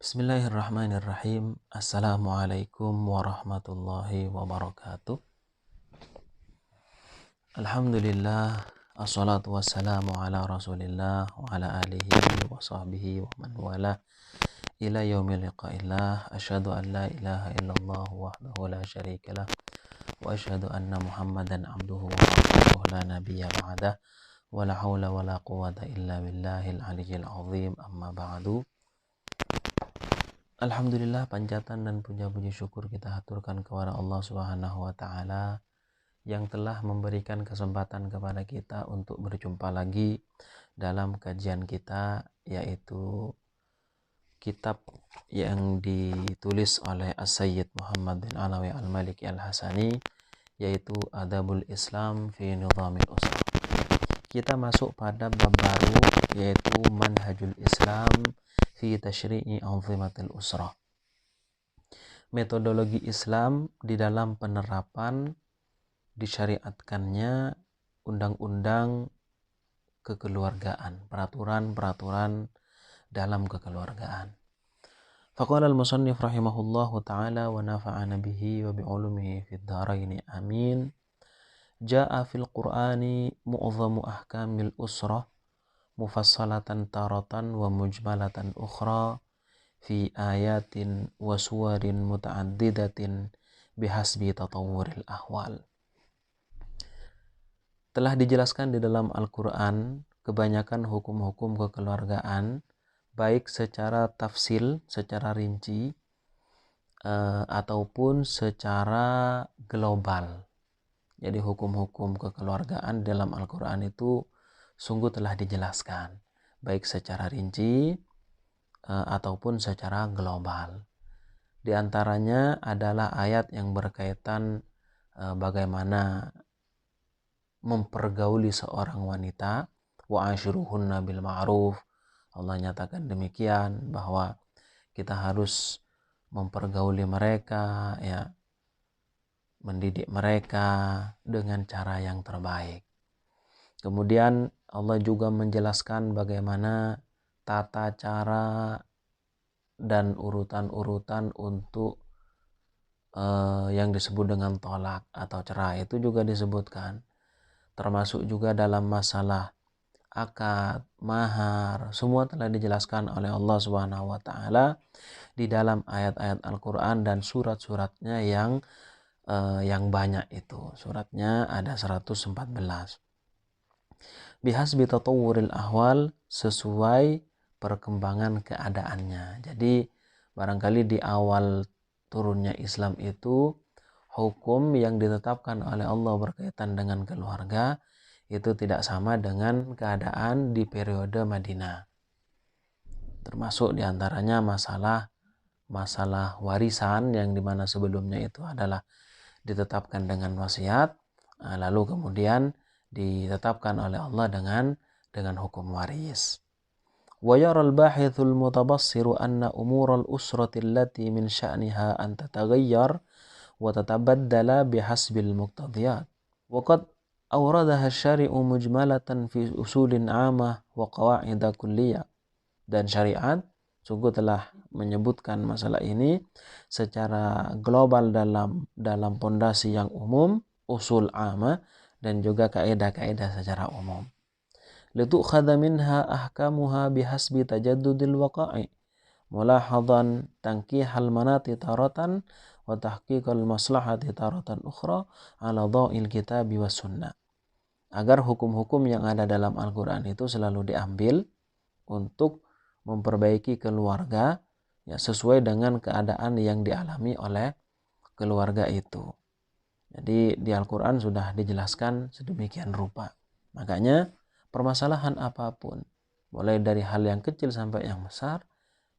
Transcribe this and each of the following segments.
Bismillahirrahmanirrahim. Assalamualaikum warahmatullahi wabarakatuh. Alhamdulillah, assalatu wassalamu ala rasulillah wa ala alihi wa sahbihi wa man wala ila yaumil liqa'illah. Asyhadu an la ilaha illallah wahdahu la syarikalah wa asyhadu anna muhammadan abduhu wa rasuluhu la nabiyya ba'dah wa la hawla wa la quwwata illa billahil aliyyil azim, amma ba'du. Alhamdulillah, panjatan dan puja-puji syukur kita haturkan kepada Allah Subhanahu wa taala yang telah memberikan kesempatan kepada kita untuk berjumpa lagi dalam kajian kita, yaitu kitab yang ditulis oleh As-Sayyid Muhammad bin Alawi Al-Maliki Al-Hasani, yaitu Adabul Islam fi Nizamil Usrah. Kita masuk pada bab baru, yaitu Manhajul Islam fi Tashri'i Anzimatil Usrah. Metodologi Islam di dalam penerapan disyariatkannya undang-undang kekeluargaan, peraturan-peraturan dalam kekeluargaan. Faqala al-musannif rahimahullahu ta'ala wa nafa'ana bihi wa bi'ulumihi fid dharaini amin. Ja'a fil Qur'ani mu'zamu ahkamil usrah mufassalatan taratan wa mujmalatan ukhra fi ayatin wa suwarin muta'addidatin bihasbi tatawuril ahwal. Telah dijelaskan di dalam Al-Quran kebanyakan hukum-hukum kekeluargaan, baik secara tafsil, secara rinci, ataupun secara global. Jadi hukum-hukum kekeluargaan dalam Al-Quran itu sungguh telah dijelaskan, baik secara rinci ataupun secara global. Di antaranya adalah ayat yang berkaitan bagaimana mempergauli seorang wanita, wa ashiruhunna bil ma'ruf. Allah nyatakan demikian, bahwa kita harus mempergauli mereka, ya, mendidik mereka dengan cara yang terbaik. Kemudian Allah juga menjelaskan bagaimana tata cara dan urutan-urutan untuk yang disebut dengan tolak atau cerai, itu juga disebutkan. Termasuk juga dalam masalah akad, mahar, semua telah dijelaskan oleh Allah Subhanahu wa taala di dalam ayat-ayat Al-Qur'an dan surat-suratnya yang banyak itu. Suratnya ada 114. Bihasbi tatawuril ahwal, sesuai perkembangan keadaannya. Jadi barangkali di awal turunnya Islam itu hukum yang ditetapkan oleh Allah berkaitan dengan keluarga itu tidak sama dengan keadaan di periode Madinah. Termasuk diantaranya masalah warisan, yang dimana sebelumnya itu adalah ditetapkan dengan wasiat, lalu kemudian ditetapkan oleh Allah dengan hukum waris. Wa yaral bahithul mutabassiru anna umural usrati allati min sya'niha an tataghayyar wa tatabaddala bihasbil muqtadiyat. Wa qad awradaha syari'u mujmalatan fi usulin 'amah wa qawa'ida kulliyah. Dan syariat sungguh telah menyebutkan masalah ini secara global dalam pondasi yang umum, usul 'amah, dan juga kaidah-kaidah secara umum. Litu'khadha minha ahkamuha bihasbi tajaddudil waqa'i mulahadhan tankihal manati taratan wa tahqiqal maslahati taratan ukhra ala dha'il kitabi was sunnah. Agar hukum-hukum yang ada dalam Al-Quran itu selalu diambil untuk memperbaiki keluarga, ya, sesuai dengan keadaan yang dialami oleh keluarga itu. Jadi di Al-Quran sudah dijelaskan sedemikian rupa. Makanya permasalahan apapun, mulai dari hal yang kecil sampai yang besar,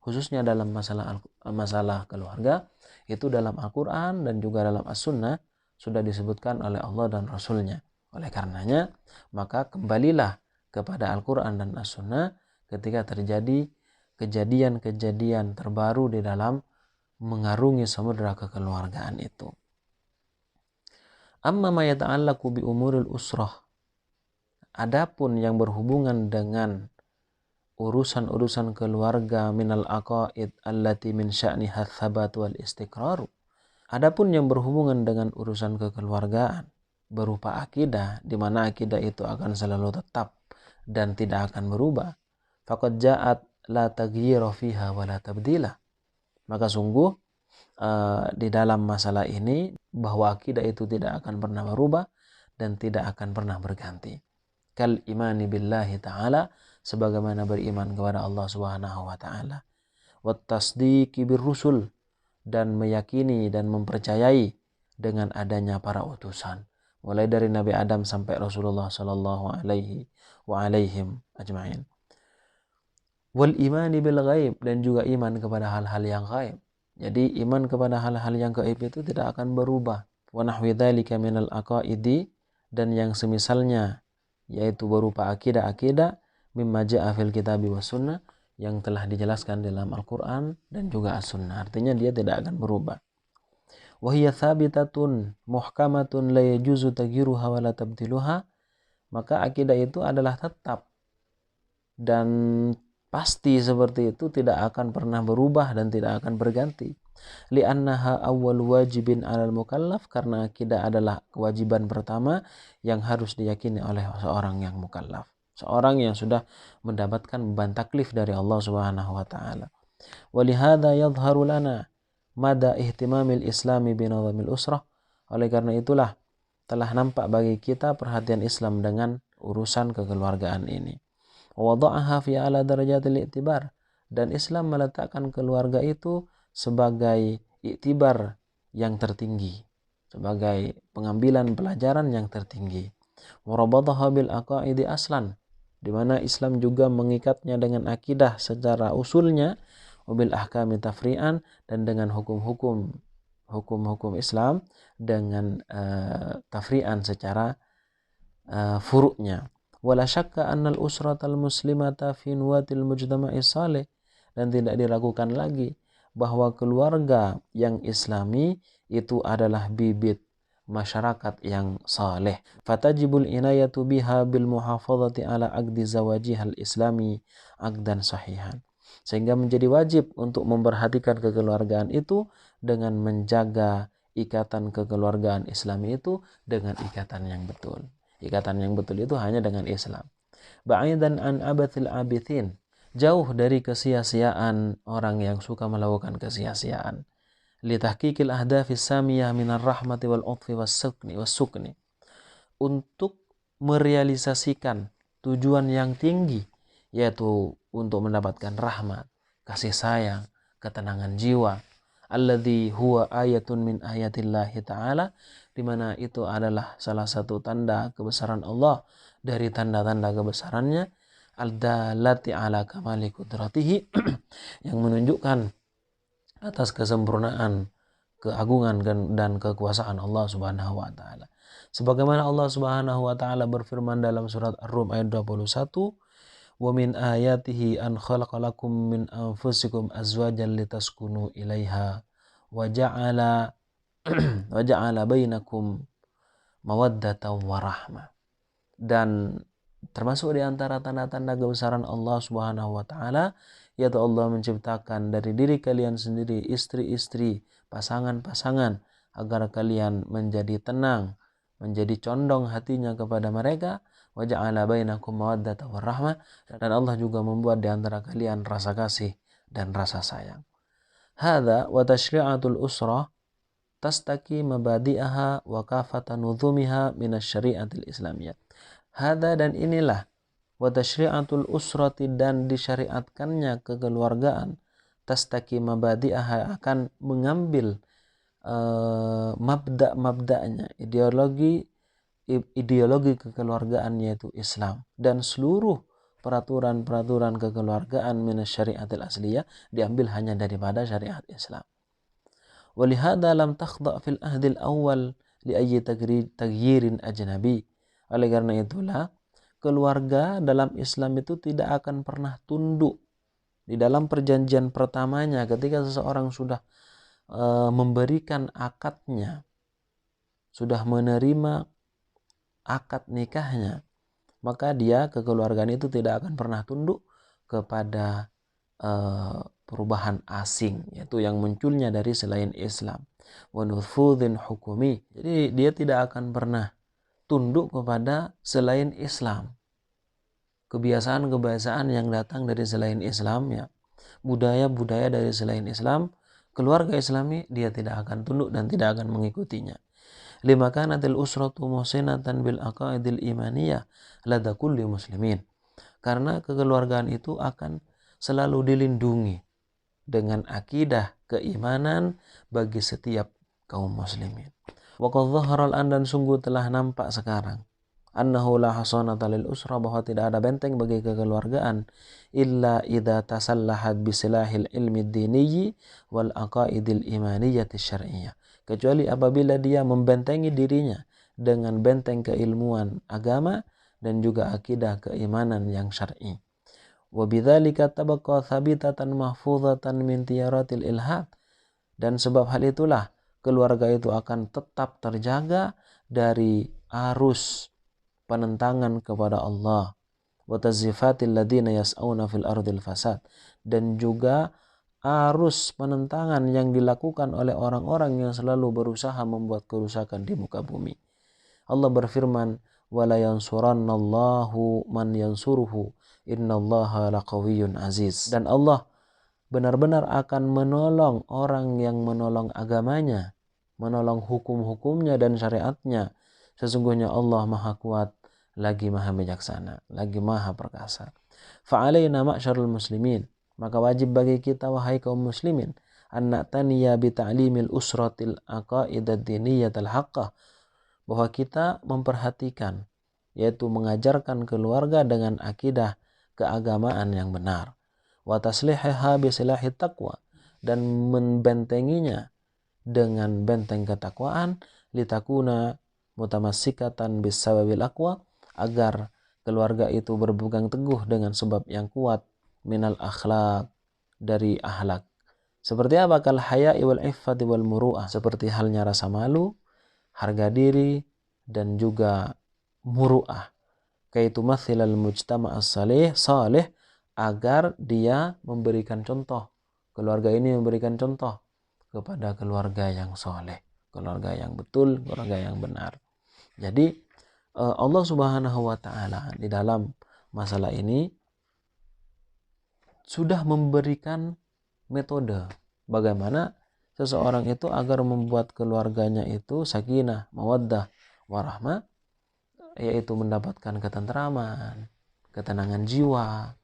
khususnya dalam masalah keluarga, itu dalam Al-Quran dan juga dalam As-Sunnah sudah disebutkan oleh Allah dan Rasulnya. Oleh karenanya, maka kembalilah kepada Al-Quran dan As-Sunnah ketika terjadi kejadian-kejadian terbaru di dalam mengarungi samudera kekeluargaan itu. Amma ma yata'allaqu bi umuril usrah. Adapun yang berhubungan dengan urusan-urusan keluarga minal aqaid allati min sya'niha tsabat wal istiqrar. Adapun yang berhubungan dengan urusan kekeluargaan berupa akidah, di mana akidah itu akan selalu tetap dan tidak akan berubah. Faqad ja'at la taghyira fiha wa la tabdila. Maka sungguh di dalam masalah ini bahwa akidah itu tidak akan pernah berubah dan tidak akan pernah berganti. Kal imani billahi ta'ala, sebagaimana beriman kepada Allah Subhanahu wa taala. Wat tasdiqi bir rusul, dan meyakini dan mempercayai dengan adanya para utusan, mulai dari Nabi Adam sampai Rasulullah sallallahu alaihi wa alaihim ajma'in. Wal imani bil ghaib, dan juga iman kepada hal-hal yang gaib. Jadi iman kepada hal-hal yang gaib itu tidak akan berubah. Wa nahwi dzalika minal aqaidi, dan yang semisalnya yaitu berupa akidah-akidah mimma ja'a fil kitabi was sunnah, yang telah dijelaskan dalam Al-Quran dan juga As-Sunnah. Artinya dia tidak akan berubah. Wahiyya thabitatun muhkamatun la yajuzu taghyiruha wa la tabdiluha. Maka akidah itu adalah tetap dan pasti seperti itu, tidak akan pernah berubah dan tidak akan berganti. Li'annaha awwal wajibin 'alal mukallaf, karena akidah adalah kewajiban pertama yang harus diyakini oleh seorang yang mukallaf, seorang yang sudah mendapatkan beban taklif dari Allah Subhanahu wa taala. Walihada yadhharu lana mada ihtimamil islami binadhamil usrah. Oleh karena itulah telah nampak bagi kita perhatian Islam dengan urusan kekeluargaan ini. Wa wada'aha fi ala darajatil i'tibar, dan Islam meletakkan keluarga itu sebagai i'tibar yang tertinggi, sebagai pengambilan pelajaran yang tertinggi. Wa rabataha bil aqaidi aslan, di mana Islam juga mengikatnya dengan akidah secara usulnya, wabil ahkami tafri'an, dan dengan hukum-hukum Islam dengan tafri'an secara furuknya. Wala syakka annal usratal muslimata fi nuwatil mujtama'i salih, dan tidak diragukan lagi bahwa keluarga yang islami itu adalah bibit masyarakat yang saleh. Fatajibul inayatu biha bil muhafazati ala aqdi zawajihal islami aqdan sahihan. Sehingga menjadi wajib untuk memperhatikan kekeluargaan itu dengan menjaga ikatan kekeluargaan Islami itu dengan ikatan yang betul. Ikatan yang betul itu hanya dengan Islam. Ba'idan an abathil abithin, jauh dari kesia-siaan orang yang suka melakukan kesia-siaan. Litahqiqil ahdafis samiyah minar rahmati wal utfi was sukni, untuk merealisasikan tujuan yang tinggi, yaitu untuk mendapatkan rahmat, kasih sayang, ketenangan jiwa. Alladzi huwa ayatun min ayatillahi ta'ala, di mana itu adalah salah satu tanda kebesaran Allah dari tanda-tanda kebesarannya. Al-dalati ala kamali qudratihi, yang menunjukkan atas kesempurnaan, keagungan dan kekuasaan Allah Subhanahu wa taala. Sebagaimana Allah Subhanahu wa taala berfirman dalam surat Ar-Rum ayat 21, "Wa min ayatihi an khalaqalakum min anfusikum azwajan litaskunu ilaiha wa ja'ala bainakum mawaddatan wa rahmah." Dan termasuk di antara tanda-tanda kebesaran Allah Subhanahu wa taala, yaitu Allah menciptakan dari diri kalian sendiri istri-istri, pasangan-pasangan, agar kalian menjadi tenang, menjadi condong hatinya kepada mereka. Wa ja'ala bainakum mawaddatan wa rahmah, dan Allah juga membuat di antara kalian rasa kasih dan rasa sayang. Hadza wa tashri'atul usrah tastaki mabadi'aha wa kafata nudhumiha minasyari'atil islamiyyah. Hadza, dan inilah, wa tashri'atul usrati, dan disyariatkannya kekeluargaan, tastaki mabadi'aha, akan mengambil mabda'-mabda'nya, ideologi kekeluargaan, yaitu Islam, dan seluruh peraturan-peraturan kekeluargaan minasyari'atil asliyah diambil hanya daripada syariat Islam. Walihada lam takhda' fil ahdil awal li ayyi taghyirin ajnabi. Oleh karena itulah keluarga dalam Islam itu tidak akan pernah tunduk. Di dalam perjanjian pertamanya, ketika seseorang sudah memberikan akadnya, sudah menerima akad nikahnya, maka dia, kekeluargaan itu tidak akan pernah tunduk kepada perubahan asing, yaitu yang munculnya dari selain Islam. Wa nufudhin hukumi. Jadi dia tidak akan pernah tunduk kepada selain Islam. Kebiasaan-kebiasaan yang datang dari selain Islam, ya, budaya-budaya dari selain Islam, keluarga Islami dia tidak akan tunduk dan tidak akan mengikutinya. Lima kanatil usratu muhsinatan bil aqaidil imaniyah lada kulli muslimin. Karena kekeluargaan itu akan selalu dilindungi dengan akidah keimanan bagi setiap kaum muslimin. Wa qad dhahara al-an, dan sungguh telah nampak sekarang, annahu la hasanata lil usra, bahwa tidak ada benteng bagi kekeluargaan illa idza tasallahat bisilahil ilmi diniyyi wal aqaidil imaniyyati syar'iyyah, kecuali apabila dia membentengi dirinya dengan benteng keilmuan agama dan juga akidah keimanan yang syar'i. Wa bidzalika tabqa thabitatan mahfuzatan min tiyaratil ilhad, dan sebab hal itulah keluarga itu akan tetap terjaga dari arus penentangan kepada Allah, wa tazifatil ladina yas'auna fil ardil fasad, dan juga arus penentangan yang dilakukan oleh orang-orang yang selalu berusaha membuat kerusakan di muka bumi. Allah berfirman, wala yansurannallahu man yansuruhu innallaha laqawiyyun aziz, dan Allah benar-benar akan menolong orang yang menolong agamanya, menolong hukum-hukumnya dan syariatnya. Sesungguhnya Allah maha kuat, lagi maha bijaksana, lagi maha perkasa. Fa'alaina ma'syarul muslimin, maka wajib bagi kita wahai kaum muslimin, an na'taniya bi ta'limil usratil aqaidad diniyatal haqqah, bahwa kita memperhatikan, yaitu mengajarkan keluarga dengan akidah keagamaan yang benar. Wa taslihiha bi silahi taqwa, dan membentenginya dengan benteng ketakwaan, litakuna mutamassikatan bis sababil aqwa, agar keluarga itu berpegang teguh dengan sebab yang kuat, minal akhlaq, dari akhlak. Seperti apa? Kal haya'i wal iffati wal muru'ah, seperti halnya rasa malu, harga diri, dan juga muru'ah. Kaitu mathilal mujtama' as-salih, salih, agar dia memberikan contoh, keluarga ini memberikan contoh kepada keluarga yang soleh, keluarga yang betul, keluarga yang benar. Jadi Allah Subhanahu wa ta'ala di dalam masalah ini sudah memberikan metode bagaimana seseorang itu agar membuat keluarganya itu sakinah, mawaddah, warahmah, yaitu mendapatkan ketentraman, ketenangan jiwa,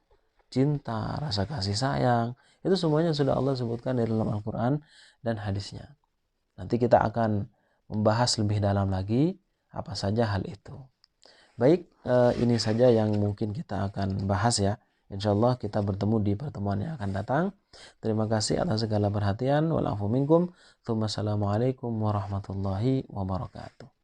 cinta, rasa kasih sayang. Itu semuanya sudah Allah sebutkan di dalam Al-Quran dan hadisnya. Nanti kita akan membahas lebih dalam lagi apa saja hal itu. Baik, ini saja yang mungkin kita akan bahas ya. Insyaallah kita bertemu di pertemuan yang akan datang. Terima kasih atas segala perhatian. Wal afu minkum. Assalamualaikum warahmatullahi wabarakatuh.